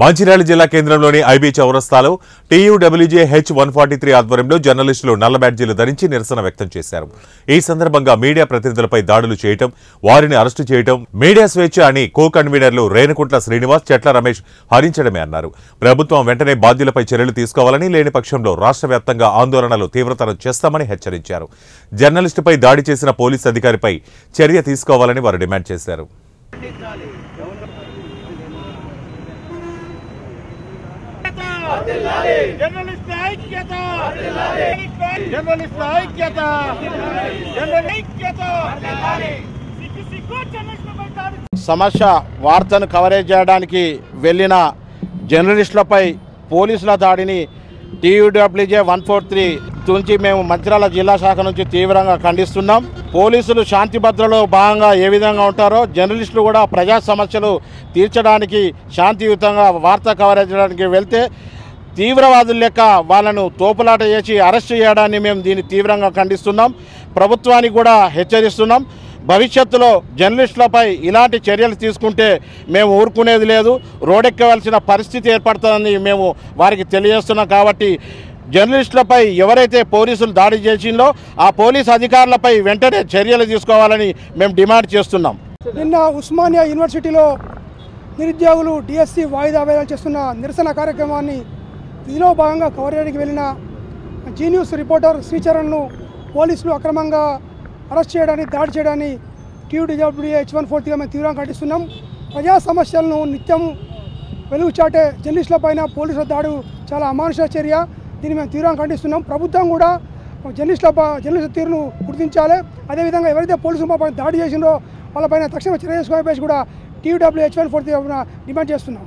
మంచిర్యాల జిల్లా కేంద్రంలోని ఐబీ చౌరస్తాలో టీయూడబ్ల్యూజే H143 ఆధ్వర్యంలో జర్నలిస్టులు నల్ల బ్యాడ్జీలు ధరించి నిరసన వ్యక్తం చేశారు. ఈ సందర్భంగా మీడియా ప్రతినిధులపై దాడులు చేయటం, వారిని అరెస్టు చేయటం, మీడియా స్వేచ్ఛ అని కో కన్వీనర్లు రేణుకుంట్ల శ్రీనివాస్, చెట్ల రమేష్ హరించడమే అన్నారు. ప్రభుత్వం వెంటనే బాధ్యులపై చర్యలు తీసుకోవాలని, లేని పక్షంలో రాష్ట్ర వ్యాప్తంగా ఆందోళనలు తీవ్రతరం చేస్తామని హెచ్చరించారు. జర్నలిస్టుపై దాడి చేసిన పోలీసు అధికారిపై చర్య తీసుకోవాలని వారు డిమాండ్ చేశారు. సమస్య వార్తను కవరేజ్ చేయడానికి వెళ్ళిన జర్నలిస్టులపై పోలీసుల దాడిని TUWJ 143 నుంచి మేము మంచిర్యాల జిల్లా శాఖ నుంచి తీవ్రంగా ఖండిస్తున్నాం. పోలీసులు శాంతి భద్రతలో భాగంగా ఏ విధంగా ఉంటారో జర్నలిస్టులు కూడా ప్రజా సమస్యలు తీర్చడానికి శాంతియుతంగా వార్త కవరేజ్ చేయడానికి వెళ్తే తీవ్రవాదుల లెక్క వాళ్ళను తోపులాట చేసి అరెస్ట్ చేయడాన్ని మేము దీన్ని తీవ్రంగా ఖండిస్తున్నాం. ప్రభుత్వానికి కూడా హెచ్చరిస్తున్నాం. భవిష్యత్తులో జర్నలిస్టులపై ఇలాంటి చర్యలు తీసుకుంటే మేము ఊరుకునేది లేదు, రోడ్డెక్కవలసిన పరిస్థితి ఏర్పడుతుందని మేము వారికి తెలియజేస్తున్నాం. కాబట్టి జర్నలిస్టులపై ఎవరైతే పోలీసులు దాడి చేసిందో ఆ పోలీసు అధికారులపై వెంటనే చర్యలు తీసుకోవాలని మేము డిమాండ్ చేస్తున్నాం. నిన్న ఉస్మానియా యూనివర్సిటీలో నిరుద్యోగులు DSC వాయిదా వేయాలని చేస్తున్న నిరసన కార్యక్రమాన్ని ఇందులో భాగంగా కవర్ చేయడానికి వెళ్ళిన జీ న్యూస్ రిపోర్టర్ శ్రీచరణ్ను పోలీసులు అక్రమంగా అరెస్ట్ చేయడాన్ని, దాడి చేయడాన్ని TUWJ H143 మేము తీవ్రంగా ఖండిస్తున్నాం. ప్రజా సమస్యలను నిత్యం వెలుగు చాటే జర్నలిస్టుల పైన పోలీసుల దాడి చాలా అమానుష చర్య. దీన్ని మేము తీవ్రంగా ఖండిస్తున్నాం. ప్రభుత్వం కూడా జర్నలిస్టుల తీరును గుర్తించాలి. అదేవిధంగా ఎవరైతే పోలీసుల పైన దాడి చేసిందో వాళ్ళపైన తక్షణ చర్య తీసుకోవాలని కూడా TUWJ H143 డిమాండ్ చేస్తున్నాం.